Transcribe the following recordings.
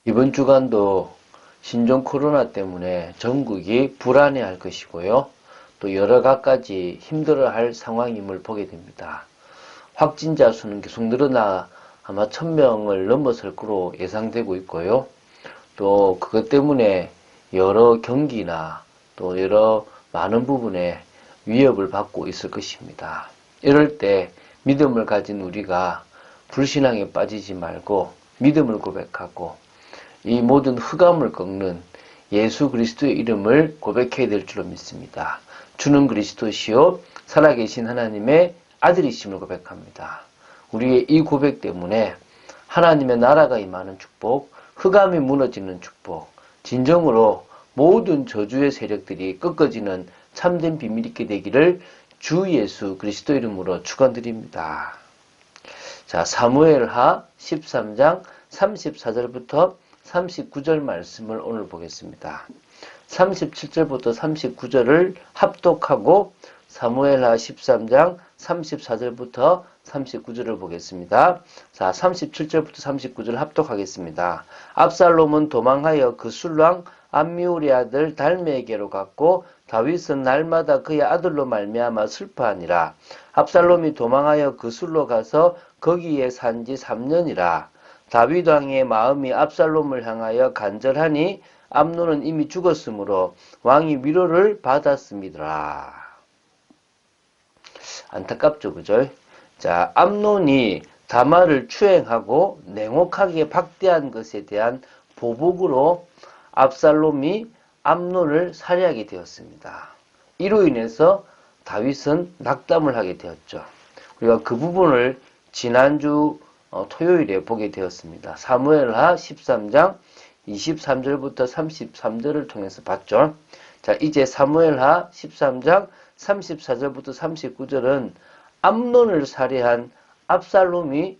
이번 주간도 신종 코로나 때문에 전국이 불안해할 것이고요. 또 여러 가지 힘들어할 상황임을 보게 됩니다. 확진자 수는 계속 늘어나 아마 1000명을 넘어설 거로 예상되고 있고요. 또 그것 때문에 여러 경기나 또 여러 많은 부분에 위협을 받고 있을 것입니다. 이럴 때 믿음을 가진 우리가 불신앙에 빠지지 말고 믿음을 고백하고 이 모든 흑암을 꺾는 예수 그리스도의 이름을 고백해야 될 줄로 믿습니다. 주는 그리스도시요 살아계신 하나님의 아들이심을 고백합니다. 우리의 이 고백 때문에 하나님의 나라가 임하는 축복, 흑암이 무너지는 축복, 진정으로 모든 저주의 세력들이 꺾어지는 참된 비밀 있게 되기를 주 예수 그리스도 이름으로 축원드립니다. 자, 사무엘하 13장 34절부터 39절 말씀을 오늘 보겠습니다. 37절부터 39절을 합독하고 사무엘하 13장 34절부터 39절을 보겠습니다. 자, 37절부터 39절 합독하겠습니다. 압살롬은 도망하여 그 술랑 암미울의 아들 달메에게로 갔고 다윗은 날마다 그의 아들로 말미암아 슬퍼하니라. 압살롬이 도망하여 그 술로 가서 거기에 산지 3년이라. 다윗 왕의 마음이 압살롬을 향하여 간절하니 암논은 이미 죽었으므로 왕이 위로를 받았습니다. 안타깝죠, 그죠? 자, 암논이 다말을 추행하고 냉혹하게 박대한 것에 대한 보복으로 압살롬이 암논을 살해하게 되었습니다. 이로 인해서 다윗은 낙담을 하게 되었죠. 우리가 그 부분을 지난주 토요일에 보게 되었습니다. 사무엘하 13장 23절부터 33절을 통해서 봤죠. 자, 이제 사무엘하 13장 34절부터 39절은 암논을 살해한 압살롬이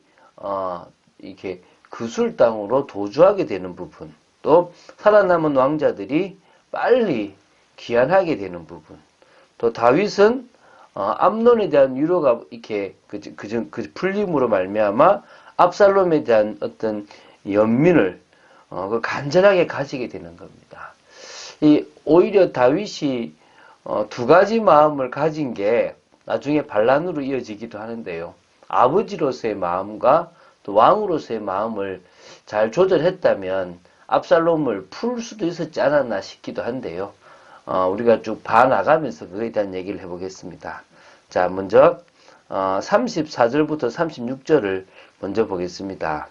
이렇게 그술 땅으로 도주하게 되는 부분, 또 살아남은 왕자들이 빨리 귀환하게 되는 부분, 또 다윗은 암논에 대한 위로가 이렇게 그 풀림으로 말미암아 압살롬에 대한 어떤 연민을 간절하게 가지게 되는 겁니다. 오히려 다윗이 두 가지 마음을 가진 게 나중에 반란으로 이어지기도 하는데요. 아버지로서의 마음과 또 왕으로서의 마음을 잘 조절했다면 압살롬을 풀 수도 있었지 않았나 싶기도 한데요. 우리가 쭉 봐나가면서 그에 대한 얘기를 해보겠습니다. 자, 먼저 34절부터 36절을 먼저 보겠습니다.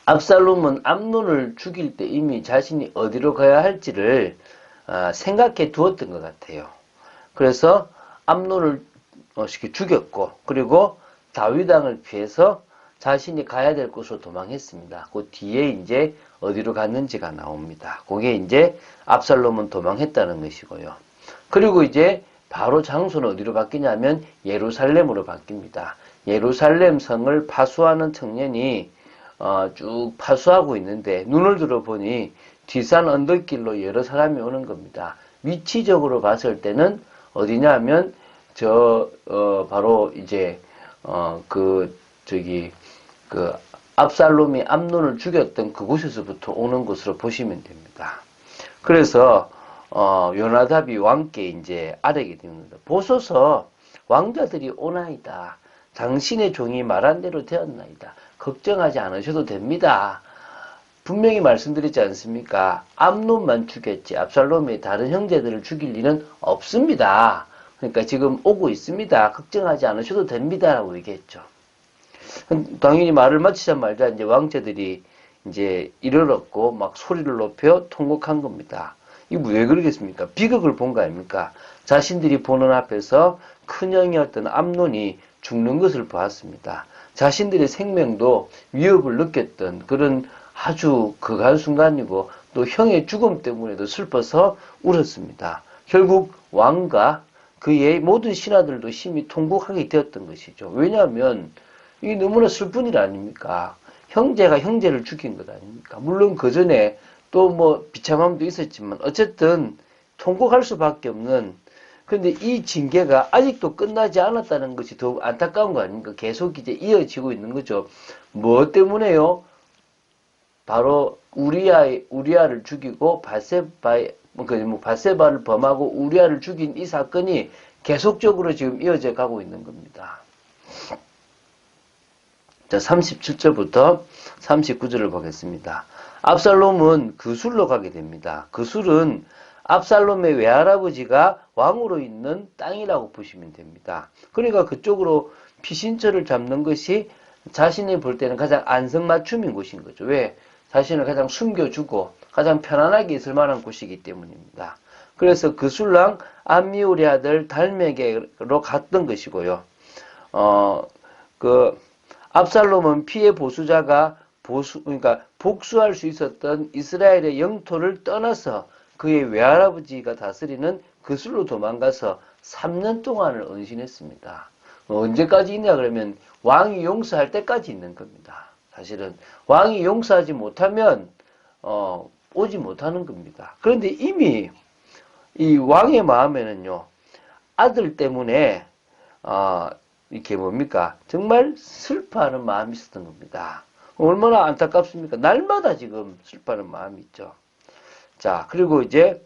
압살롬은 암논을 죽일 때 이미 자신이 어디로 가야 할지를 생각해 두었던 것 같아요. 그래서 암논을 죽였고, 그리고 다윗 왕을 피해서 자신이 가야 될 곳으로 도망했습니다. 그 뒤에 이제 어디로 갔는지가 나옵니다. 그게 이제 압살롬은 도망했다는 것이고요. 그리고 이제 바로 장소는 어디로 바뀌냐면 예루살렘으로 바뀝니다. 예루살렘 성을 파수하는 청년이 쭉 파수하고 있는데 눈을 들어보니 뒷산 언덕길로 여러 사람이 오는 겁니다. 위치적으로 봤을 때는 어디냐면 바로 이제 압살롬이 암논을 죽였던 그곳에서부터 오는 것으로 보시면 됩니다. 그래서 요나답이 왕께 이제 아뢰게 됩니다. 보소서 왕자들이 오나이다. 당신의 종이 말한 대로 되었나이다. 걱정하지 않으셔도 됩니다. 분명히 말씀드리지 않습니까? 암논만 죽였지 압살롬이 다른 형제들을 죽일 일은 없습니다. 그러니까 지금 오고 있습니다. 걱정하지 않으셔도 됩니다. 라고 얘기했죠. 당연히 말을 마치자마자 이제 왕자들이 이제 이를 얻고 막 소리를 높여 통곡한 겁니다. 이거 왜 그러겠습니까? 비극을 본 거 아닙니까? 자신들이 보는 앞에서 큰형이었던 암논이 죽는 것을 보았습니다. 자신들의 생명도 위협을 느꼈던 그런 아주 극한 순간이고 또 형의 죽음 때문에도 슬퍼서 울었습니다. 결국 왕과 그의 모든 신하들도 심히 통곡하게 되었던 것이죠. 왜냐하면 이게 너무나 슬픈 일 아닙니까? 형제가 형제를 죽인 것 아닙니까? 물론 그 전에 또 뭐 비참함도 있었지만 어쨌든 통곡할 수밖에 없는, 그런데 이 징계가 아직도 끝나지 않았다는 것이 더 안타까운 거 아닙니까? 계속 이제 이어지고 있는 거죠. 뭐 때문에요? 바로 우리아를 죽이고 밧세바를 범하고 우리아를 죽인 이 사건이 계속적으로 지금 이어져 가고 있는 겁니다. 자, 37절부터 39절을 보겠습니다. 압살롬은 그술로 가게 됩니다. 그술은 압살롬의 외할아버지가 왕으로 있는 땅이라고 보시면 됩니다. 그러니까 그쪽으로 피신처를 잡는 것이 자신이 볼 때는 가장 안성맞춤인 곳인 거죠. 왜? 자신을 가장 숨겨주고 가장 편안하게 있을 만한 곳이기 때문입니다. 그래서 그술랑 암미울의 아들 달메게로 갔던 것이고요. 압살롬은 피해 보수자가 그러니까 복수할 수 있었던 이스라엘의 영토를 떠나서 그의 외할아버지가 다스리는 그술로 도망가서 3년 동안을 은신했습니다. 언제까지 있냐 그러면 왕이 용서할 때까지 있는 겁니다. 사실은 왕이 용서하지 못하면 오지 못하는 겁니다. 그런데 이미 이 왕의 마음에는요, 아들 때문에 이렇게 뭡니까? 정말 슬퍼하는 마음이 있었던 겁니다. 얼마나 안타깝습니까? 날마다 지금 슬퍼하는 마음이 있죠. 자, 그리고 이제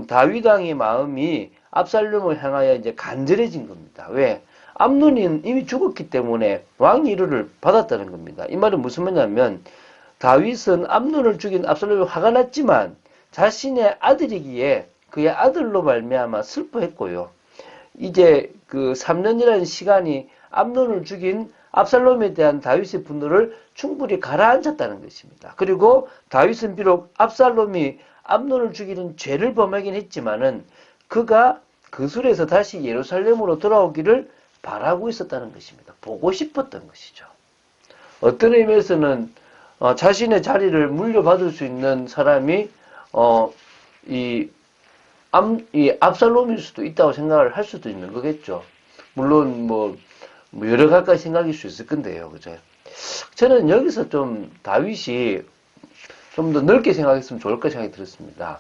다윗 왕의 마음이 압살롬을 향하여 이제 간절해진 겁니다. 왜? 암논이 이미 죽었기 때문에 왕 위로를 받았다는 겁니다. 이 말은 무슨 말이냐면 다윗은 암논을 죽인 압살롬이 화가 났지만 자신의 아들이기에 그의 아들로 말미암아 슬퍼했고요. 이제 그 3년이라는 시간이 암논을 죽인 압살롬에 대한 다윗의 분노를 충분히 가라앉혔다는 것입니다. 그리고 다윗은 비록 압살롬이 암논을 죽이는 죄를 범하긴 했지만은 그가 그술에서 다시 예루살렘으로 돌아오기를 바라고 있었다는 것입니다. 보고 싶었던 것이죠. 어떤 의미에서는 자신의 자리를 물려받을 수 있는 사람이 이 압살롬일 수도 있다고 생각을 할 수도 있는 거겠죠. 물론 뭐 여러 가지 생각일 수 있을 건데요, 그죠? 저는 여기서 좀 다윗이 좀 더 넓게 생각했으면 좋을 까 생각이 들었습니다.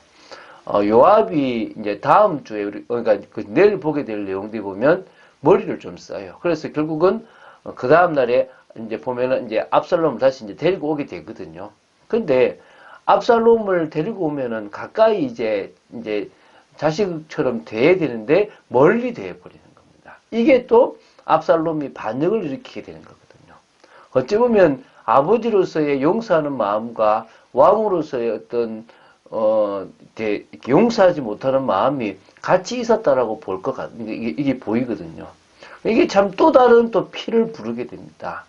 요압이 이제 다음 주에 그러니까 내일 보게 될 내용들 보면 머리를 좀 써요. 그래서 결국은 그 다음 날에 이제 보면은 이제 압살롬을 다시 이제 데리고 오게 되거든요. 근데 압살롬을 데리고 오면은 가까이 이제 자식처럼 돼야 되는데 멀리 돼 버리는 겁니다. 이게 또 압살롬이 반역을 일으키게 되는 거거든요. 어찌 보면 아버지로서의 용서하는 마음과 왕으로서의 어떤 용서하지 못하는 마음이 같이 있었다라고 볼 것 같, 이게 보이거든요. 이게 참 또 다른 또 피를 부르게 됩니다.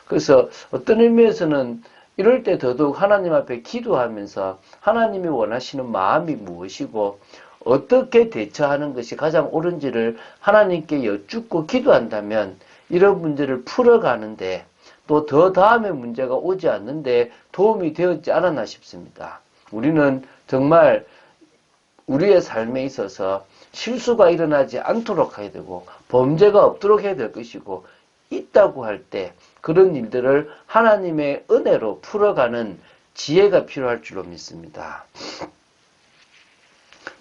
그래서 어떤 의미에서는 이럴 때 더더욱 하나님 앞에 기도하면서 하나님이 원하시는 마음이 무엇이고 어떻게 대처하는 것이 가장 옳은지를 하나님께 여쭙고 기도한다면 이런 문제를 풀어가는데 또 더 다음에 문제가 오지 않는데 도움이 되었지 않았나 싶습니다. 우리는 정말 우리의 삶에 있어서 실수가 일어나지 않도록 해야 되고 범죄가 없도록 해야 될 것이고 있다고 할 때 그런 일들을 하나님의 은혜로 풀어가는 지혜가 필요할 줄로 믿습니다.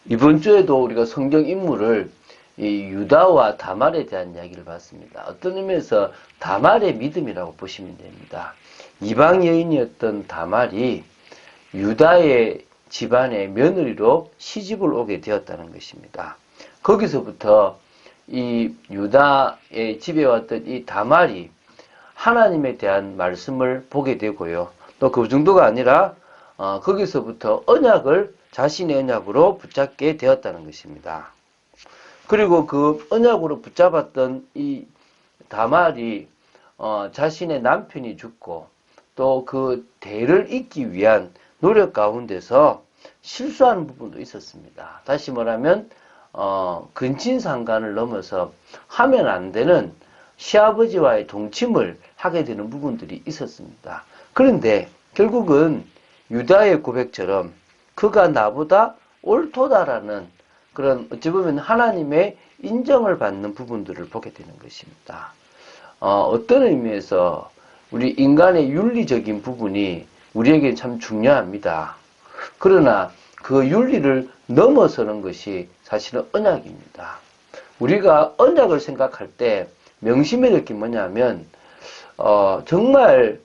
이번 주에도 우리가 성경 인물을 이 유다와 다말에 대한 이야기를 봤습니다. 어떤 의미에서 다말의 믿음이라고 보시면 됩니다. 이방 여인이었던 다말이 유다의 집안의 며느리로 시집을 오게 되었다는 것입니다. 거기서부터 이 유다의 집에 왔던 이 다말이 하나님에 대한 말씀을 보게 되고요. 또 그 정도가 아니라 거기서부터 언약을 자신의 언약으로 붙잡게 되었다는 것입니다. 그리고 그 언약으로 붙잡았던 이 다말이 자신의 남편이 죽고 또 그 대를 잇기 위한 노력 가운데서 실수하는 부분도 있었습니다. 다시 말하면 근친상간을 넘어서 하면 안 되는 시아버지와의 동침을 하게 되는 부분들이 있었습니다. 그런데 결국은 유다의 고백처럼 그가 나보다 옳도다라는 그런 어찌 보면 하나님의 인정을 받는 부분들을 보게 되는 것입니다. 어떤 의미에서 우리 인간의 윤리적인 부분이 우리에게 참 중요합니다. 그러나 그 윤리를 넘어서는 것이 사실은 언약입니다. 우리가 언약을 생각할 때 명심해야 될 게 뭐냐면 정말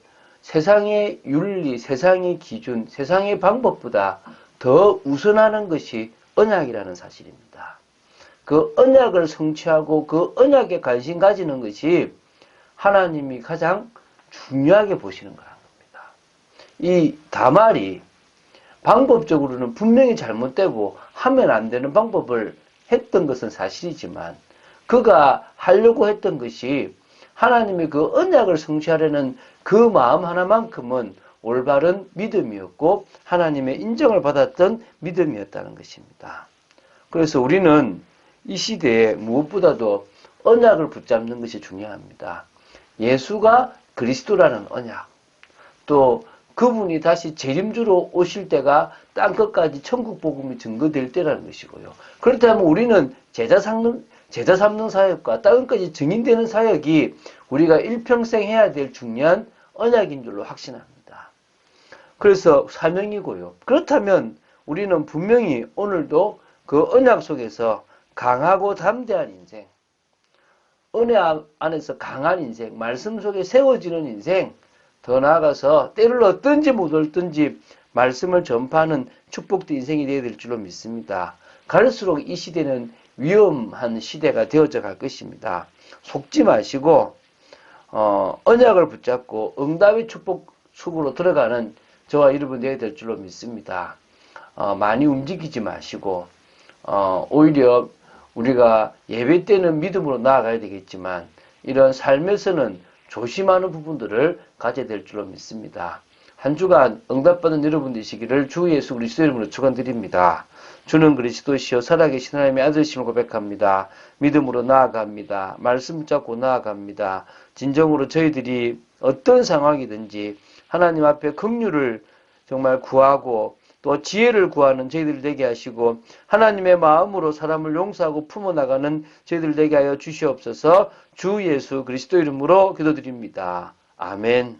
세상의 윤리, 세상의 기준, 세상의 방법보다 더 우선하는 것이 언약이라는 사실입니다. 그 언약을 성취하고 그 언약에 관심 가지는 것이 하나님이 가장 중요하게 보시는 거란 겁니다. 이 다말이 방법적으로는 분명히 잘못되고 하면 안 되는 방법을 했던 것은 사실이지만 그가 하려고 했던 것이 하나님의 그 언약을 성취하려는 그 마음 하나만큼은 올바른 믿음이었고 하나님의 인정을 받았던 믿음이었다는 것입니다. 그래서 우리는 이 시대에 무엇보다도 언약을 붙잡는 것이 중요합니다. 예수가 그리스도라는 언약, 또 그분이 다시 재림주로 오실 때가 땅끝까지 천국 복음이 증거될 때라는 것이고요. 그렇다면 우리는 제자 삼는 사역과 땅끝까지 증인되는 사역이 우리가 일평생 해야 될 중요한 언약인 줄로 확신합니다. 그래서 사명이고요. 그렇다면 우리는 분명히 오늘도 그 언약 속에서 강하고 담대한 인생, 은혜 안에서 강한 인생, 말씀 속에 세워지는 인생, 더 나아가서 때를 얻든지 못 얻든지 말씀을 전파하는 축복된 인생이 되어야 될 줄로 믿습니다. 갈수록 이 시대는 위험한 시대가 되어져 갈 것입니다. 속지 마시고 언약을 붙잡고 응답의 축복 속으로 들어가는 저와 여러분 되어야 될 줄로 믿습니다. 많이 움직이지 마시고 오히려 우리가 예배 때는 믿음으로 나아가야 되겠지만 이런 삶에서는 조심하는 부분들을 가져야 될 줄로 믿습니다. 한 주간 응답받는 여러분 되시기를 주 예수 그리스도 이름으로 축원드립니다. 주는 그리스도시요 살아계신 하나님의 아들이심을 고백합니다. 믿음으로 나아갑니다. 말씀 붙잡고 나아갑니다. 진정으로 저희들이 어떤 상황이든지 하나님 앞에 긍휼을 정말 구하고 또 지혜를 구하는 저희들 되게 하시고 하나님의 마음으로 사람을 용서하고 품어나가는 저희들 되게 하여 주시옵소서. 주 예수 그리스도 이름으로 기도드립니다. 아멘.